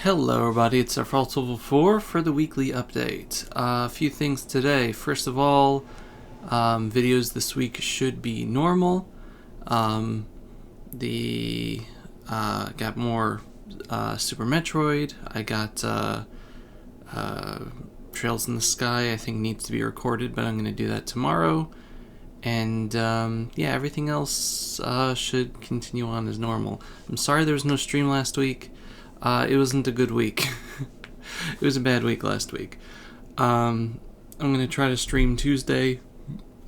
Hello everybody, it's Level 4 for the weekly update. A few things today. First of all, videos this week should be normal. Got more Super Metroid. I got Trails in the Sky, I think needs to be recorded, but I'm going to do that tomorrow. And yeah, everything else should continue on as normal. I'm sorry there was no stream last week. It wasn't a good week. It was a bad week last week. I'm going to try to stream Tuesday.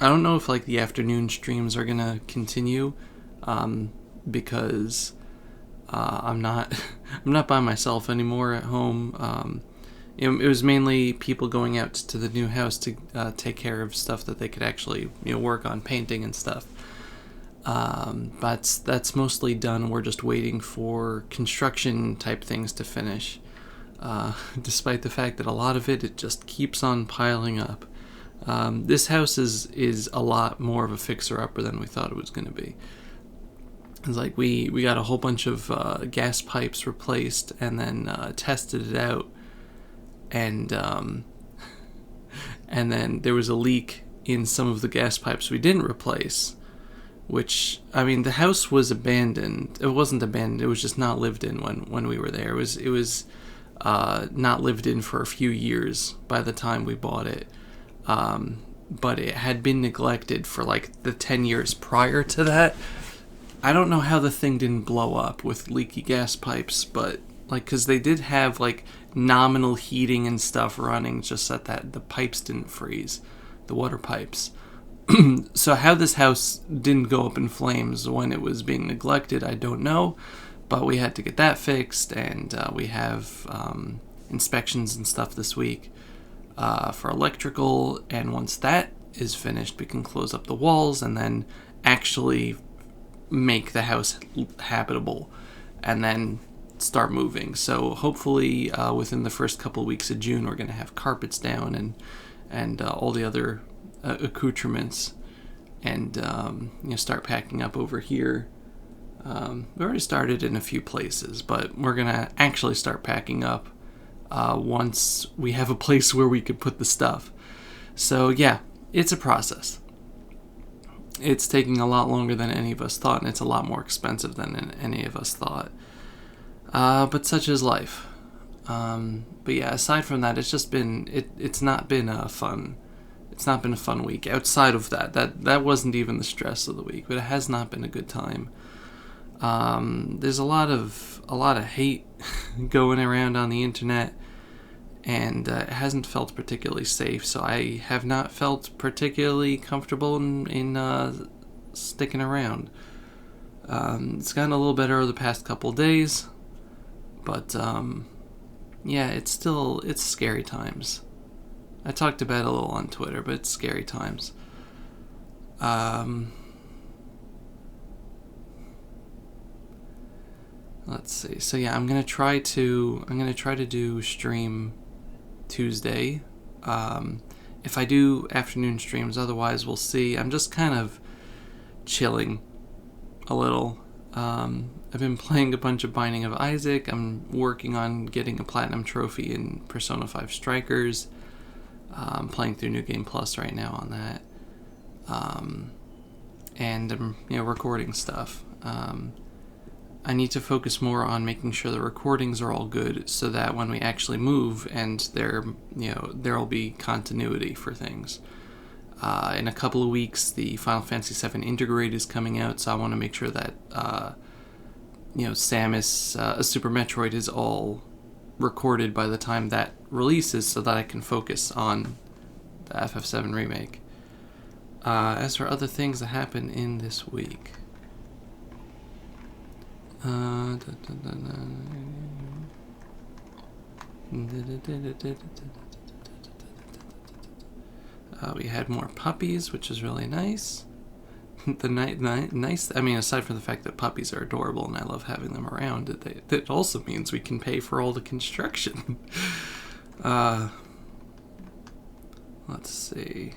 I don't know if the afternoon streams are going to continue because I'm not by myself anymore at home. It was mainly people going out to the new house to take care of stuff that they could actually work on, painting and stuff. But that's mostly done. We're just waiting for construction type things to finish, despite the fact that a lot of it just keeps on piling up. This house is a lot more of a fixer-upper than we thought it was going to be. It's we got a whole bunch of gas pipes replaced and then tested it out, and then there was a leak in some of the gas pipes we didn't replace. Which, I mean, the house was abandoned. It wasn't abandoned. It was just not lived in when we were there. It was not lived in for a few years by the time we bought it. But it had been neglected for the 10 years prior to that. I don't know how the thing didn't blow up with leaky gas pipes, but because they did have nominal heating and stuff running, just that the pipes didn't freeze, the water pipes. So how this house didn't go up in flames when it was being neglected, I don't know, but we had to get that fixed, and we have inspections and stuff this week for electrical, and once that is finished, we can close up the walls and then actually make the house habitable and then start moving. So hopefully within the first couple of weeks of June, we're going to have carpets down and all the other accoutrements, and start packing up over here. We already started in a few places, but we're gonna actually start packing up once we have a place where we could put the stuff. So yeah, it's a process. It's taking a lot longer than any of us thought, and it's a lot more expensive than any of us thought. But such is life. But yeah, aside from that, it's just been it's not been a fun. It's not been a fun week. Outside of that wasn't even the stress of the week, but it has not been a good time. There's a lot of hate going around on the internet, and it hasn't felt particularly safe. So I have not felt particularly comfortable in sticking around. It's gotten a little better over the past couple days, but yeah, it's scary times. I talked about it a little on Twitter, but it's scary times. Let's see. So yeah, I'm gonna try to do stream Tuesday. If I do afternoon streams, otherwise we'll see. I'm just kind of chilling a little. I've been playing a bunch of Binding of Isaac. I'm working on getting a platinum trophy in Persona 5 Strikers. I'm playing through New Game Plus right now on that, and I'm recording stuff. I need to focus more on making sure the recordings are all good, so that when we actually move, and there'll be continuity for things. In a couple of weeks, the Final Fantasy VII Intergrade is coming out, so I want to make sure that Samus, a Super Metroid, is all recorded by the time that releases, so that I can focus on the FF7 remake. As for other things that happened in this week, we had more puppies, which is really nice. Nice. I mean, aside from the fact that puppies are adorable and I love having them around, it also means we can pay for all the construction. Let's see.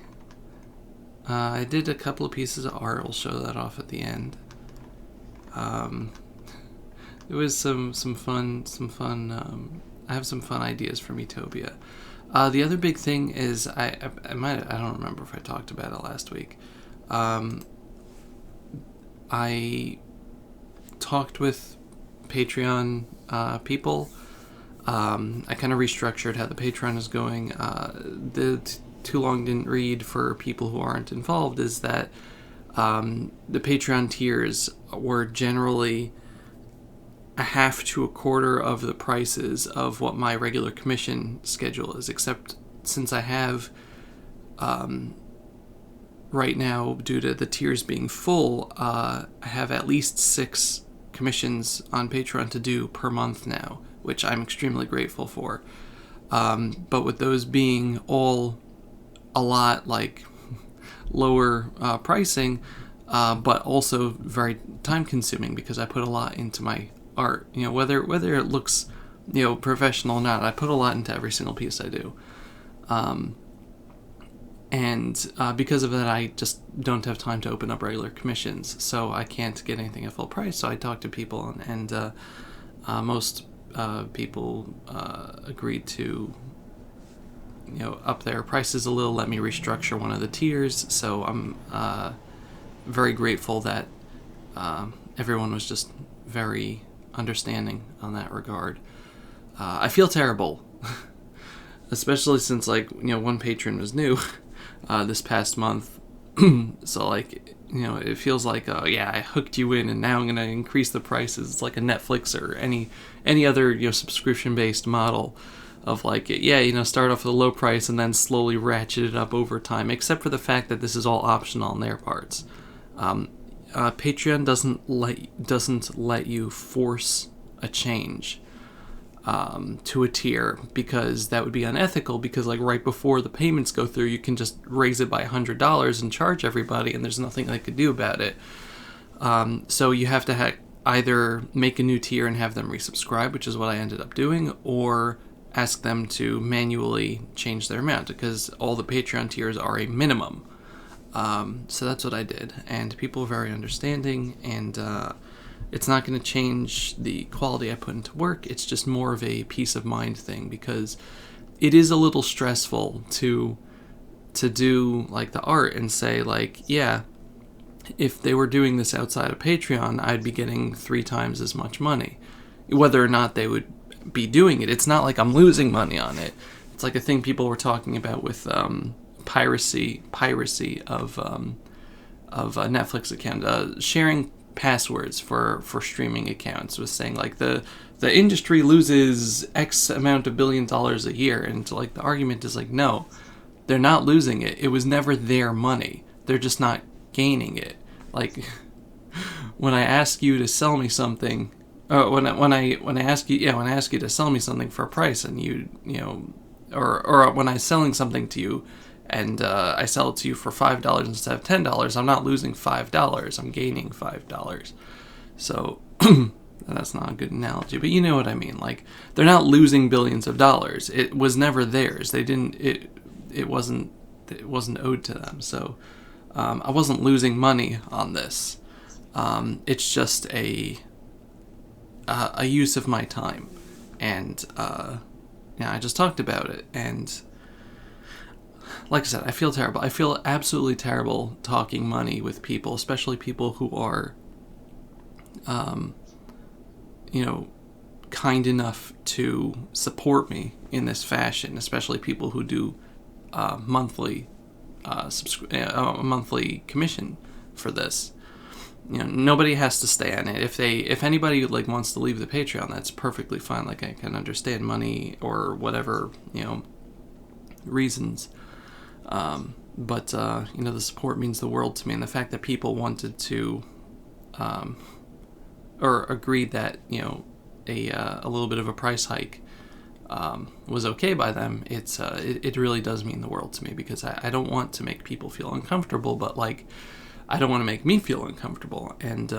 I did a couple of pieces of art. I'll show that off at the end. was some fun. I have some fun ideas for Metopia. The other big thing is I don't remember if I talked about it last week. I talked with Patreon people. I kind of restructured how the Patreon is going. The too long didn't read for people who aren't involved is that the Patreon tiers were generally a half to a quarter of the prices of what my regular commission schedule is, except since I have right now, due to the tiers being full, I have at least 6 commissions on Patreon to do per month now, which I'm extremely grateful for. But with those being all a lot like lower pricing, but also very time consuming because I put a lot into my art. You know, whether it looks, you know, professional or not, I put a lot into every single piece I do. And because of that, I just don't have time to open up regular commissions, so I can't get anything at full price. So I talk to people, and most people agreed to, you know, up their prices a little, let me restructure one of the tiers. So I'm very grateful that everyone was just very understanding on that regard. I feel terrible, especially since, like, you know, one patron was new this past month. So, like, you know, it feels like, yeah, I hooked you in and now I'm going to increase the prices. It's like a Netflix or any other, you know, subscription-based model of, like, yeah, you know, start off with a low price and then slowly ratchet it up over time, except for the fact that this is all optional on their parts. Patreon doesn't let you force a change to a tier, because that would be unethical, because, like, right before the payments go through, you can just raise it by $100 and charge everybody, and there's nothing they could do about it. So you have to either make a new tier and have them resubscribe, which is what I ended up doing, or ask them to manually change their amount, because all the Patreon tiers are a minimum. So that's what I did, and people are very understanding, and it's not going to change the quality I put into work. It's just more of a peace of mind thing, because it is a little stressful to do, like, the art and say, like, yeah, if they were doing this outside of Patreon, I'd be getting 3 times as much money. Whether or not they would be doing it, it's not like I'm losing money on it. It's like a thing people were talking about with piracy of a Netflix account, sharing passwords for streaming accounts, was saying, like, the industry loses X amount of $1 billion a year, and, like, the argument is, like, no, they're not losing it. It was never their money. They're just not gaining it. Like, when I ask you to sell me something, when I ask you to sell me something for a price, and you know, or when I'm selling something to you, and I sell it to you for $5 instead of $10, I'm not losing $5. I'm gaining $5. So that's not a good analogy, but you know what I mean. Like, they're not losing billions of dollars. It was never theirs. They didn't. It wasn't owed to them. So I wasn't losing money on this. It's just a use of my time, and yeah, I just talked about it, and like I said, I feel terrible. I feel absolutely terrible talking money with people, especially people who are, you know, kind enough to support me in this fashion, especially people who do monthly commission for this. You know, nobody has to stay on it. If anybody, like, wants to leave the Patreon, that's perfectly fine. Like, I can understand money or whatever, you know, reasons. But you know, the support means the world to me, and the fact that people wanted to, or agreed that, you know, a little bit of a price hike was okay by them, it really does mean the world to me, because I don't want to make people feel uncomfortable, but, like, I don't want to make me feel uncomfortable, and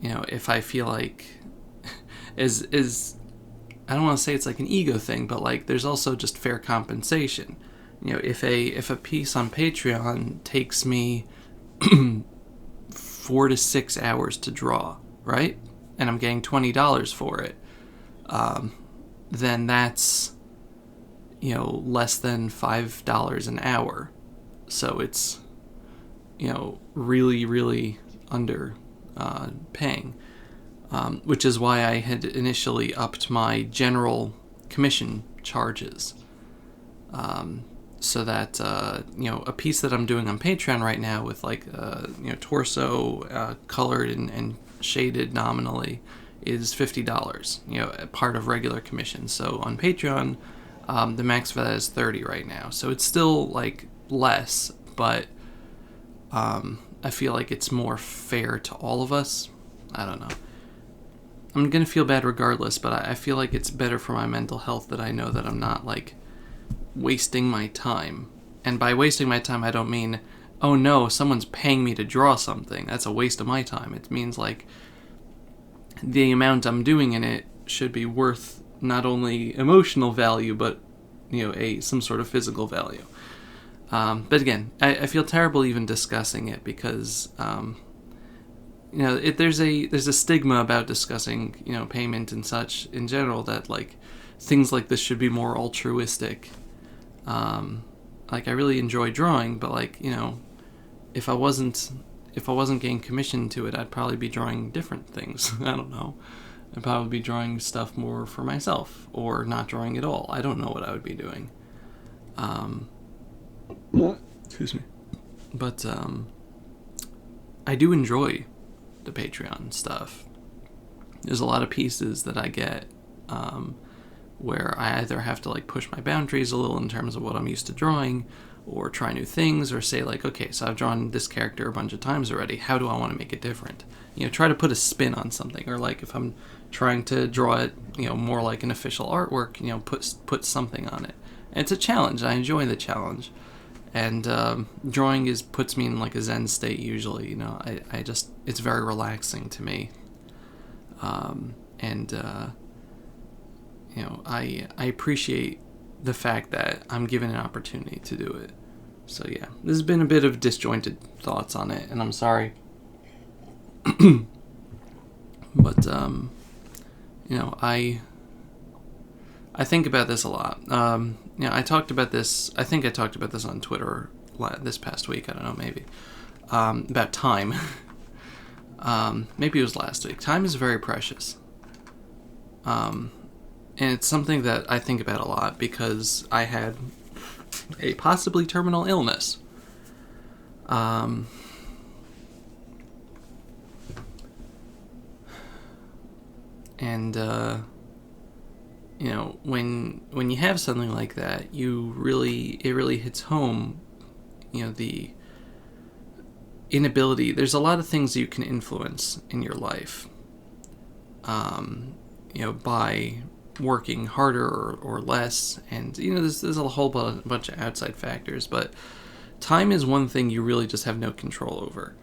you know, if I feel like is I don't want to say it's like an ego thing, but, like, there's also just fair compensation. You know, if a piece on Patreon takes me 4 to 6 hours to draw, right? and I'm getting $20 for it, then that's, less than $5 an hour. So it's, really, really under paying, which is why I had initially upped my general commission charges. So that, a piece that I'm doing on Patreon right now with torso colored and shaded nominally is $50, part of regular commission. So on Patreon, the max for that is $30 right now. So it's still less, but I feel like it's more fair to all of us. I don't know. I'm going to feel bad regardless, but I feel like it's better for my mental health that I know that I'm not wasting my time. And by wasting my time, I don't mean, oh no, someone's paying me to draw something. That's a waste of my time. It means the amount I'm doing in it should be worth not only emotional value, but some sort of physical value. But again, I feel terrible even discussing it because there's a stigma about discussing payment and such in general, that things like this should be more altruistic. I really enjoy drawing, but if I wasn't getting commissioned to it, I'd probably be drawing different things. I don't know. I'd probably be drawing stuff more for myself, or not drawing at all. I don't know what I would be doing. Excuse me. But I do enjoy the Patreon stuff. There's a lot of pieces that I get where I either have to push my boundaries a little in terms of what I'm used to drawing, or try new things, or say okay, so I've drawn this character a bunch of times already, how do I want to make it different? Try to put a spin on something, or if I'm trying to draw it, more like an official artwork, put something on it. And it's a challenge. I enjoy the challenge. And drawing puts me in a Zen state usually. I just, it's very relaxing to me. I appreciate the fact that I'm given an opportunity to do it. So yeah, this has been a bit of disjointed thoughts on it, and I'm sorry. But I think about this a lot. I talked about this. I think I talked about this on Twitter this past week. I don't know, maybe about time. Maybe it was last week. Time is very precious. And it's something that I think about a lot because I had a possibly terminal illness. When you have something like that, it really hits home, the inability. There's a lot of things you can influence in your life, by working harder or less, and there's a whole bunch of outside factors, but time is one thing you really just have no control over.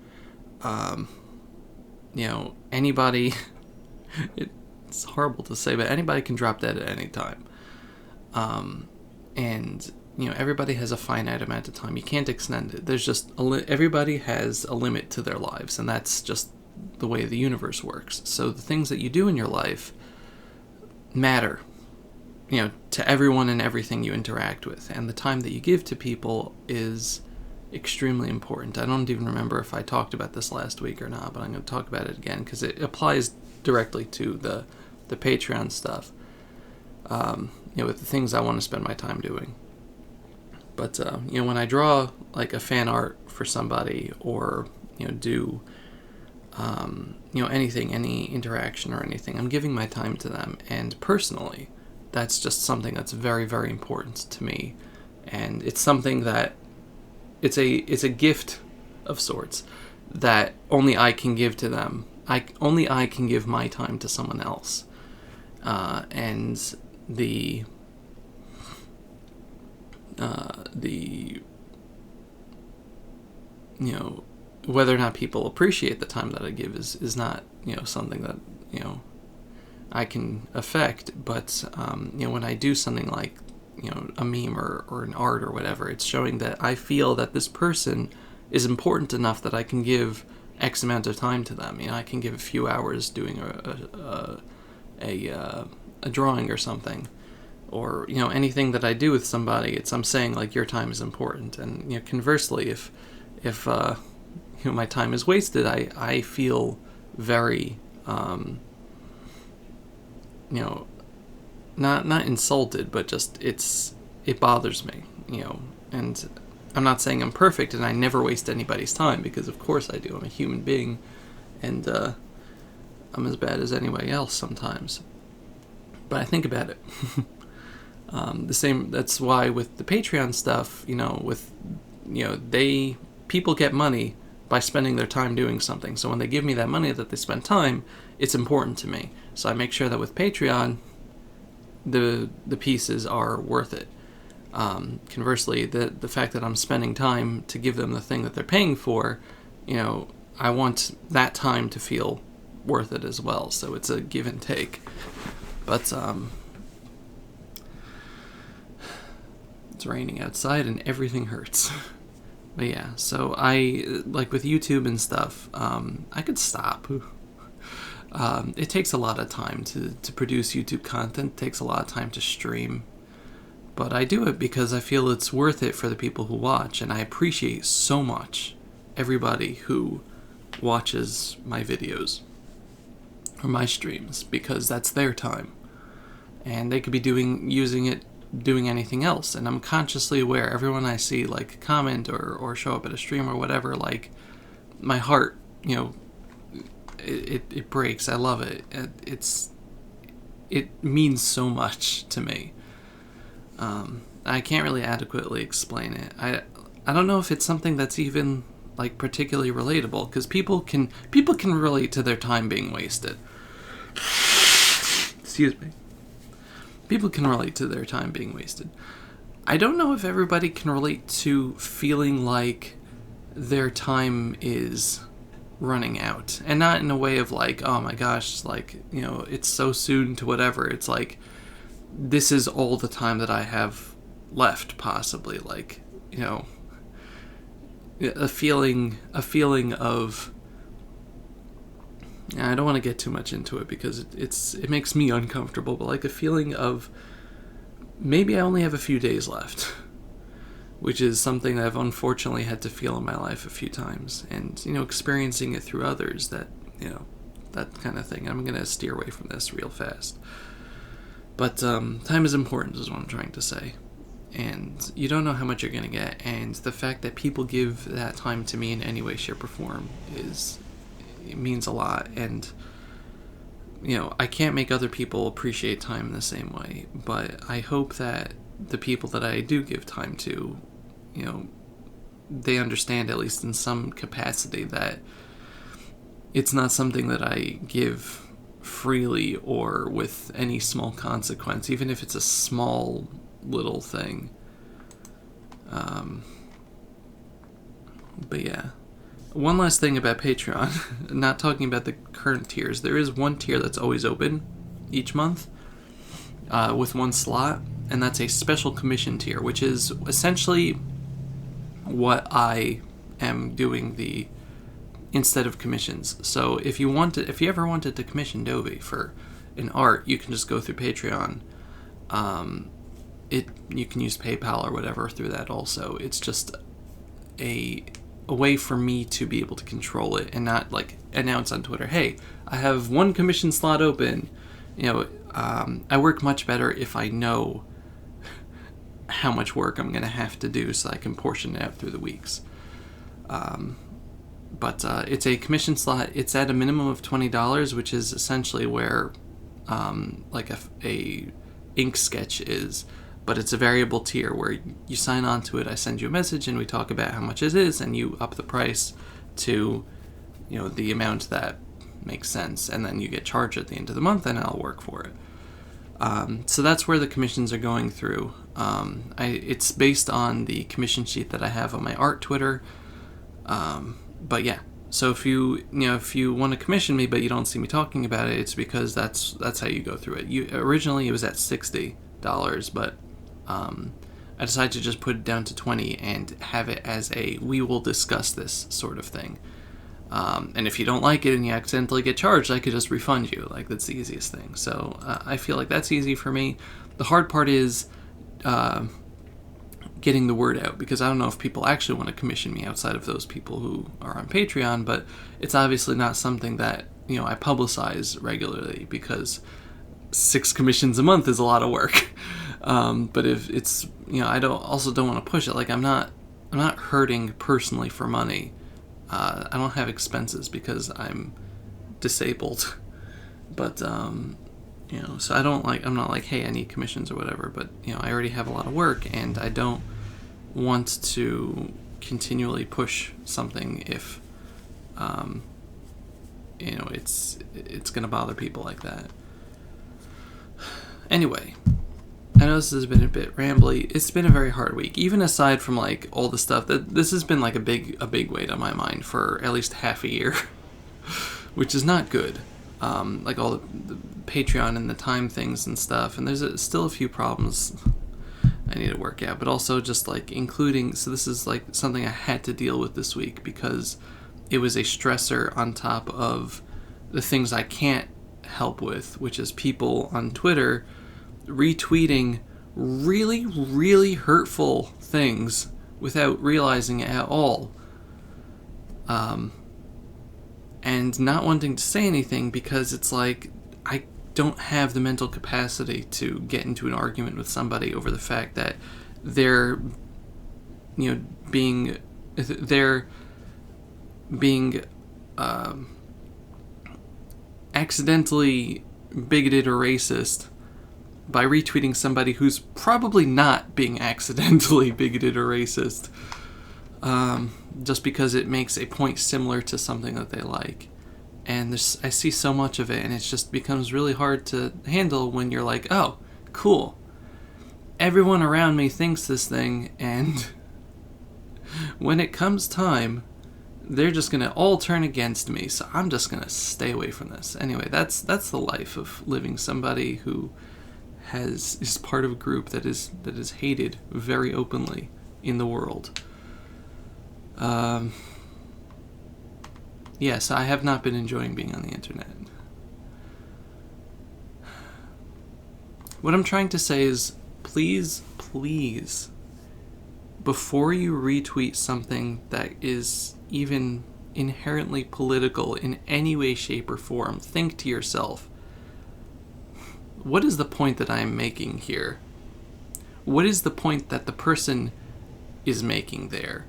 Anybody, it's horrible to say, but anybody can drop dead at any time. And everybody has a finite amount of time. You can't extend it. There's just everybody has a limit to their lives, and that's just the way the universe works. So the things that you do in your life matter, to everyone and everything you interact with, and the time that you give to people is extremely important. I don't even remember if I talked about this last week or not, but I'm going to talk about it again because it applies directly to the Patreon stuff, with the things I want to spend my time doing. But when I draw a fan art for somebody, or do anything, any interaction or anything, I'm giving my time to them, and personally that's just something that's very, very important to me, and it's something that it's a gift of sorts that only I can give to them. Only I can give my time to someone else, and the whether or not people appreciate the time that I give is not something that I can affect, but when I do something like a meme or an art or whatever, it's showing that I feel that this person is important enough that I can give X amount of time to them. I can give a few hours doing a drawing or something, or anything that I do with somebody. I'm saying like your time is important, and conversely, if my time is wasted, I feel very not insulted, but just it bothers me, and I'm not saying I'm perfect and I never waste anybody's time, because of course I do. I'm a human being, and I'm as bad as anybody else sometimes. But I think about it. That's why with the Patreon stuff, people get money by spending their time doing something. So when they give me that money that they spend time, it's important to me. So I make sure that with Patreon, the pieces are worth it. Conversely, the fact that I'm spending time to give them the thing that they're paying for, I want that time to feel worth it as well. So it's a give and take. But it's raining outside and everything hurts. But yeah, so I, like with YouTube and stuff, I could stop. It takes a lot of time to produce YouTube content. It takes a lot of time to stream. But I do it because I feel it's worth it for the people who watch, and I appreciate so much everybody who watches my videos or my streams, because that's their time. And they could be using it doing anything else, and I'm consciously aware. Everyone I see like comment or show up at a stream or whatever, like my heart, it breaks. I love it. It means so much to me. I can't really adequately explain it. I don't know if it's something that's even like particularly relatable, because people can relate to their time being wasted. Excuse me. People can relate to their time being wasted. I don't know if everybody can relate to feeling like their time is running out. And not in a way of like, oh my gosh, like, it's so soon to whatever. It's like, this is all the time that I have left, possibly. Like, a feeling of, I don't want to get too much into it because it makes me uncomfortable, but like a feeling of maybe I only have a few days left, which is something that I've unfortunately had to feel in my life a few times, and experiencing it through others, that that kind of thing. I'm going to steer away from this real fast, but time is important is what I'm trying to say, and you don't know how much you're going to get, and the fact that people give that time to me in any way, shape, or form it means a lot. And I can't make other people appreciate time in the same way, but I hope that the people that I do give time to, they understand, at least in some capacity, that it's not something that I give freely or with any small consequence, even if it's a small little thing. But yeah. One last thing about Patreon, not talking about the current tiers. There is one tier that's always open each month with one slot, and that's a special commission tier, which is essentially what I am doing instead of commissions. So if you ever wanted to commission Dovey for an art, you can just go through Patreon. You can use PayPal or whatever through that also. It's just a way for me to be able to control it and not like announce on Twitter, hey, I have one commission slot open. I work much better if I know how much work I'm going to have to do, so I can portion it out through the weeks. But it's a commission slot. It's at a minimum of $20, which is essentially where like a ink sketch is. But it's a variable tier where you sign on to it, I send you a message, and we talk about how much it is, and you up the price to, the amount that makes sense, and then you get charged at the end of the month, and I'll work for it. So that's where the commissions are going through. It's based on the commission sheet that I have on my art Twitter. But yeah, so if you want to commission me, but you don't see me talking about it, it's because that's how you go through it. Originally it was at $60, but I decided to just put it down to $20 and have it as we will discuss this sort of thing. And if you don't like it and you accidentally get charged, I could just refund you. Like, that's the easiest thing. So I feel like that's easy for me. The hard part is getting the word out, because I don't know if people actually want to commission me outside of those people who are on Patreon, but it's obviously not something that, I publicize regularly, because 6 commissions a month is a lot of work. But if it's, I don't want to push it. Like, I'm not hurting personally for money. I don't have expenses because I'm disabled. But, so I'm not like, hey, I need commissions or whatever, but, I already have a lot of work, and I don't want to continually push something if, it's going to bother people like that. Anyway, I know this has been a bit rambly. It's been a very hard week, even aside from like all the stuff that this has been like a big weight on my mind for at least half a year, which is not good. Like all the Patreon and the time things and stuff, and there's still a few problems I need to work out, but also just like so this is like something I had to deal with this week because it was a stressor on top of the things I can't help with, which is people on Twitter retweeting really, really hurtful things without realizing it at all. And not wanting to say anything because it's like, I don't have the mental capacity to get into an argument with somebody over the fact that they're being accidentally bigoted or racist by retweeting somebody who's probably not being accidentally bigoted or racist, just because it makes a point similar to something that they like. And I see so much of it, and it just becomes really hard to handle when you're like, oh, cool. Everyone around me thinks this thing, and when it comes time, they're just going to all turn against me, so I'm just going to stay away from this. Anyway, that's the life of living somebody who is part of a group that is hated very openly in the world. Yes, I have not been enjoying being on the internet. What I'm trying to say is, please, before you retweet something that is even inherently political in any way, shape, or form, think to yourself, what is the point that I'm making here? What is the point that the person is making there?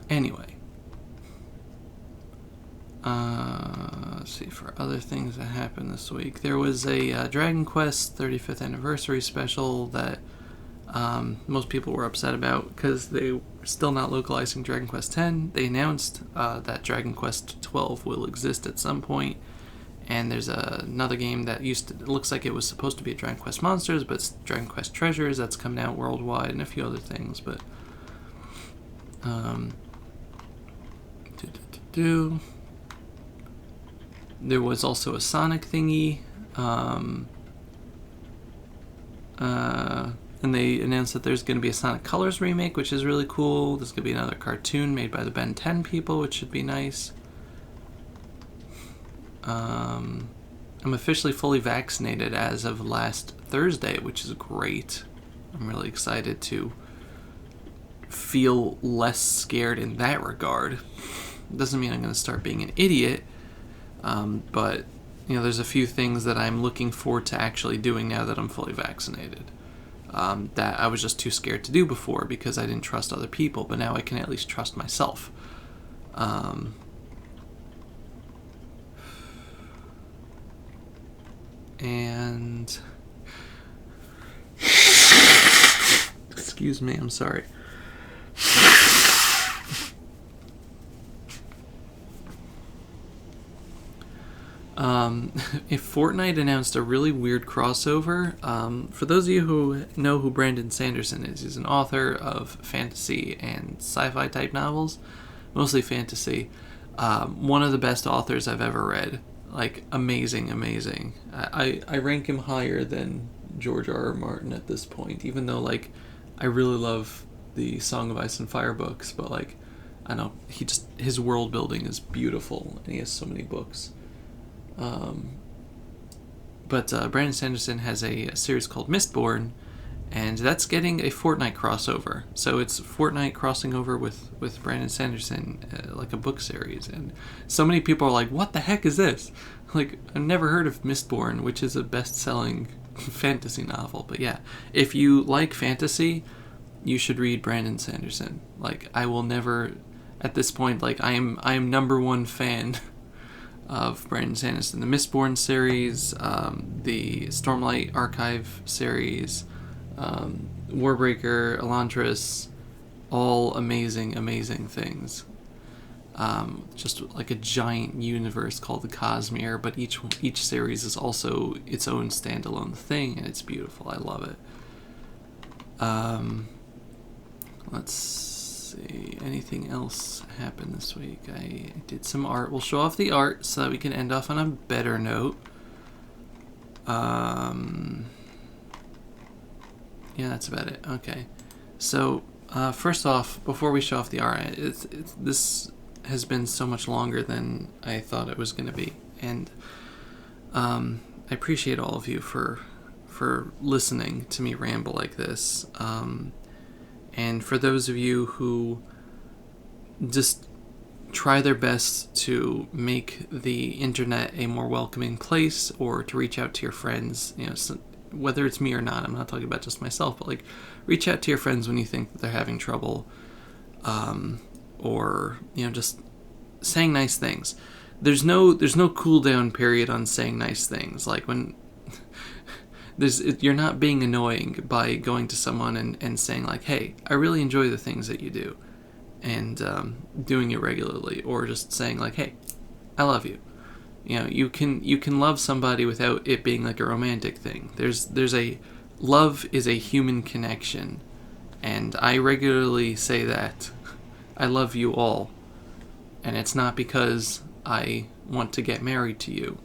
Anyway, let's see, for other things that happened this week. There was a Dragon Quest 35th anniversary special that most people were upset about because they were still not localizing Dragon Quest X. They announced that Dragon Quest 12 will exist at some point, and there's another game that it looks like it was supposed to be a Dragon Quest Monsters, but it's Dragon Quest Treasures that's coming out worldwide, and a few other things, but there was also a Sonic thingy, and they announced that there's going to be a Sonic Colors remake, which is really cool. There's going to be another cartoon made by the Ben 10 people, which should be nice. I'm officially fully vaccinated as of last Thursday, which is great. I'm really excited to feel less scared in that regard. Doesn't mean I'm going to start being an idiot, but there's a few things that I'm looking forward to actually doing now that I'm fully vaccinated, that I was just too scared to do before because I didn't trust other people, but now I can at least trust myself. And excuse me, I'm sorry. If Fortnite announced a really weird crossover, for those of you who know who Brandon Sanderson is, he's an author of fantasy and sci-fi type novels, mostly fantasy. One of the best authors I've ever read. Like, amazing. I rank him higher than George R.R. Martin at this point, even though, like, I really love the Song of Ice and Fire books, but like, I don't know, his world building is beautiful, and he has so many books. But Brandon Sanderson has a series called Mistborn, and that's getting a Fortnite crossover. So it's Fortnite crossing over with Brandon Sanderson, like a book series. And so many people are like, what the heck is this? Like, I've never heard of Mistborn, which is a best-selling fantasy novel. But yeah, if you like fantasy, you should read Brandon Sanderson. Like, I will never, at this point, like, I am number one fan of Brandon Sanderson. The Mistborn series, the Stormlight Archive series, Warbreaker, Elantris, all amazing, amazing things. Just like a giant universe called the Cosmere, but each series is also its own standalone thing, and it's beautiful. I love it. Let's see, anything else happened this week? I did some art. We'll show off the art so that we can end off on a better note. Yeah, that's about it. Okay. So, first off, before we show off the art, this has been so much longer than I thought it was going to be. And I appreciate all of you for listening to me ramble like this. And for those of you who just try their best to make the internet a more welcoming place, or to reach out to your friends, whether it's me or not, I'm not talking about just myself, but like, reach out to your friends when you think that they're having trouble, or just saying nice things. There's no cool down period on saying nice things. Like, when you're not being annoying by going to someone and saying like, hey, I really enjoy the things that you do, and doing it regularly, or just saying like, hey, I love you. You can love somebody without it being like a romantic thing. Love is a human connection, and I regularly say that I love you all, and it's not because I want to get married to you.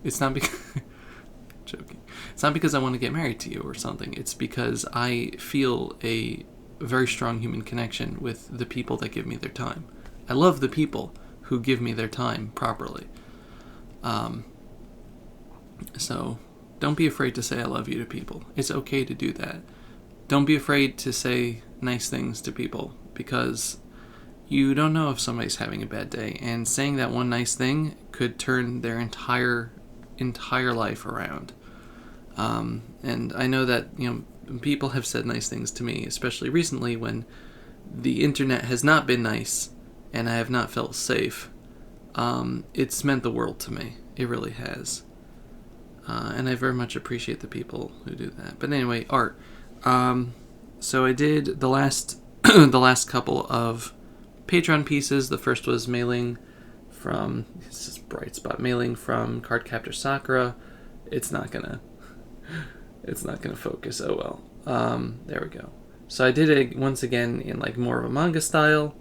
It's not because joking. It's not because I want to get married to you or something. It's because I feel a very strong human connection with the people that give me their time. I love the people who give me their time properly. So don't be afraid to say I love you to people. It's okay to do that. Don't be afraid to say nice things to people, because you don't know if somebody's having a bad day, and saying that one nice thing could turn their entire life around. And I know that, people have said nice things to me, especially recently when the internet has not been nice and I have not felt safe. It's meant the world to me. It really has. And I very much appreciate the people who do that. But anyway, art. So I did the last couple of Patreon pieces. The first was mailing from, this is bright spot, mailing from Cardcaptor Sakura. It's not gonna focus. Oh well. There we go. So I did it once again in like more of a manga style,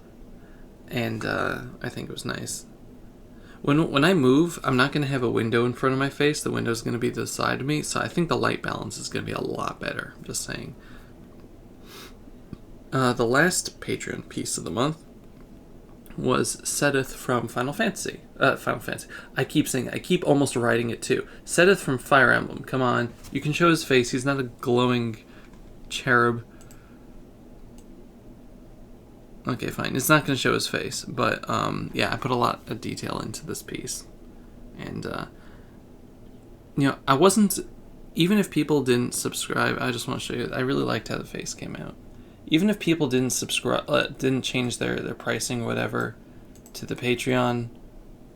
and I think it was nice. When I move, I'm not gonna have a window in front of my face. The window's gonna be to the side of me, so I think the light balance is gonna be a lot better. I'm just saying. The last Patreon piece of the month was Sedith from Final Fantasy. I keep almost writing it too. Sedith from Fire Emblem. Come on. You can show his face. He's not a glowing cherub. Okay, fine. It's not going to show his face. But, yeah, I put a lot of detail into this piece. And, I wasn't... Even if people didn't subscribe, I just want to show you, I really liked how the face came out. Even if people didn't subscribe, didn't change their pricing or whatever to the Patreon,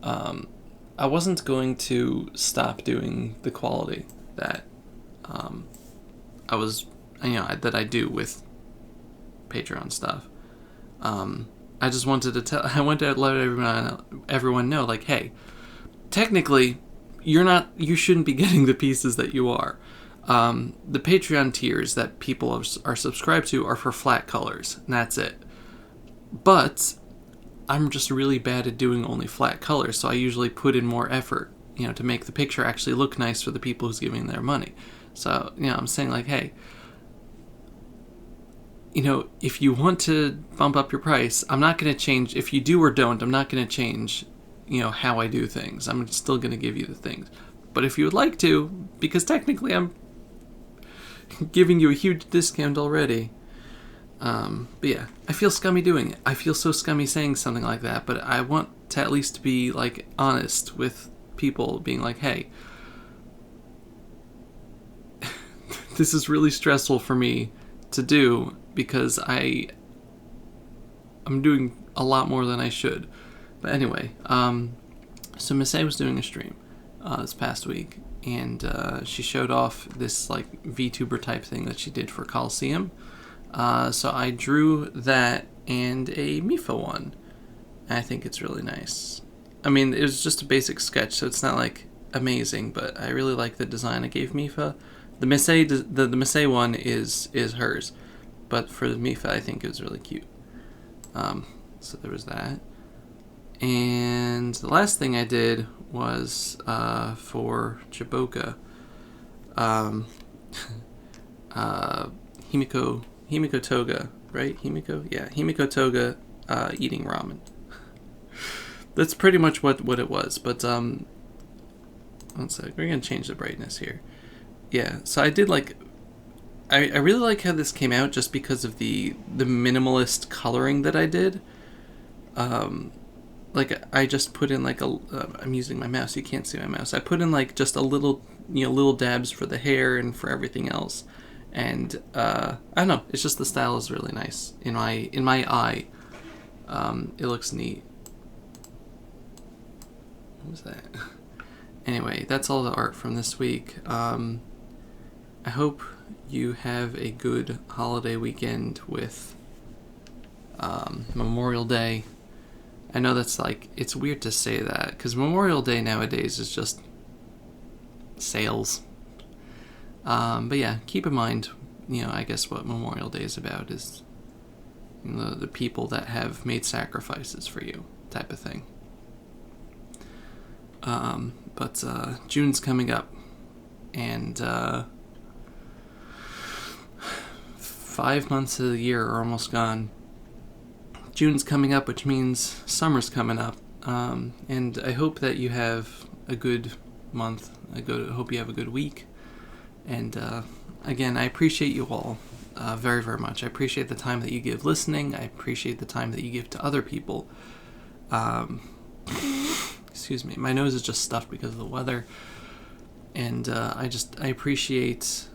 I wasn't going to stop doing the quality that that I do with Patreon stuff. I just wanted to I wanted to let everyone know, like, hey, technically, you shouldn't be getting the pieces that you are. The Patreon tiers that people are subscribed to are for flat colors, and that's it. But I'm just really bad at doing only flat colors, so I usually put in more effort, to make the picture actually look nice for the people who's giving their money. So, I'm saying like, hey, if you want to bump up your price, I'm not going to change. If you do or don't, I'm not going to change, how I do things. I'm still going to give you the things. But if you would like to, because technically I'm giving you a huge discount already. But yeah, I feel scummy doing it. I feel so scummy saying something like that, but I want to at least be, like, honest with people, being like, hey, this is really stressful for me to do because I'm doing a lot more than I should. But anyway, so Miss A was doing a stream this past week, and she showed off this, like, VTuber type thing that she did for Coliseum. So I drew that and a Mifa one. And I think it's really nice. I mean, it was just a basic sketch, so it's not, like, amazing, but I really like the design I gave Mifa. The Miss A, the Miss A one is hers, but for the Mifa, I think it was really cute. So there was that. And the last thing I did was for Chiboka. Himiko Toga, right? Himiko? Yeah, Himiko Toga eating ramen. That's pretty much what it was, but one sec, we're gonna change the brightness here. Yeah, so I did, like, I really like how this came out just because of the minimalist coloring that I did. Like, I just put in, like, I'm using my mouse, you can't see my mouse. I put in, like, just a little, little dabs for the hair and for everything else. And, I don't know, it's just the style is really nice. In my eye, it looks neat. What was that? Anyway, that's all the art from this week. I hope you have a good holiday weekend with Memorial Day. I know that's, like, it's weird to say that, because Memorial Day nowadays is just sales. But yeah, keep in mind, I guess what Memorial Day is about is the people that have made sacrifices for you, type of thing. But June's coming up, and 5 months of the year are almost gone. June's coming up, which means summer's coming up, and I hope that you have a good month. I hope you have a good week, and again, I appreciate you all very, very much. I appreciate the time that you give listening. I appreciate the time that you give to other people. Excuse me, my nose is just stuffed because of the weather, and I appreciate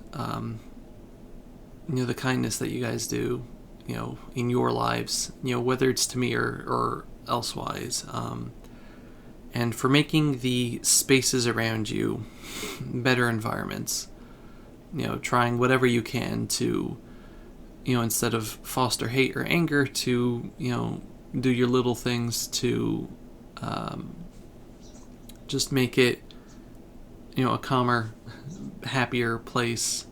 the kindness that you guys do, in your lives, whether it's to me or elsewise, and for making the spaces around you better environments, trying whatever you can to, instead of foster hate or anger, to, do your little things to just make it, a calmer, happier place.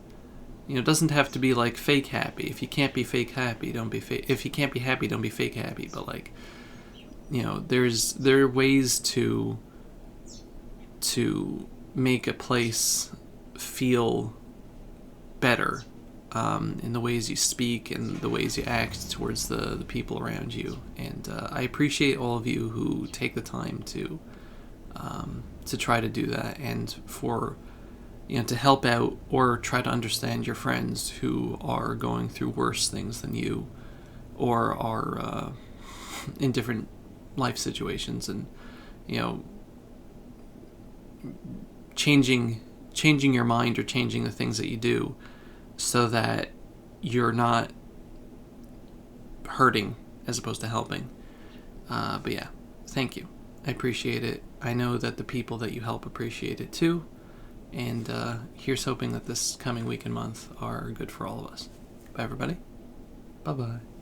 It doesn't have to be, like, fake happy. If you can't be fake happy, don't be fake. If you can't be happy, don't be fake happy. But, like, there are ways to make a place feel better, in the ways you speak and the ways you act towards the people around you. And I appreciate all of you who take the time to try to do that, and for to help out or try to understand your friends who are going through worse things than you, or are in different life situations, and changing your mind or changing the things that you do so that you're not hurting as opposed to helping. But yeah, thank you. I appreciate it. I know that the people that you help appreciate it too. And here's hoping that this coming week and month are good for all of us. Bye, everybody. Bye-bye.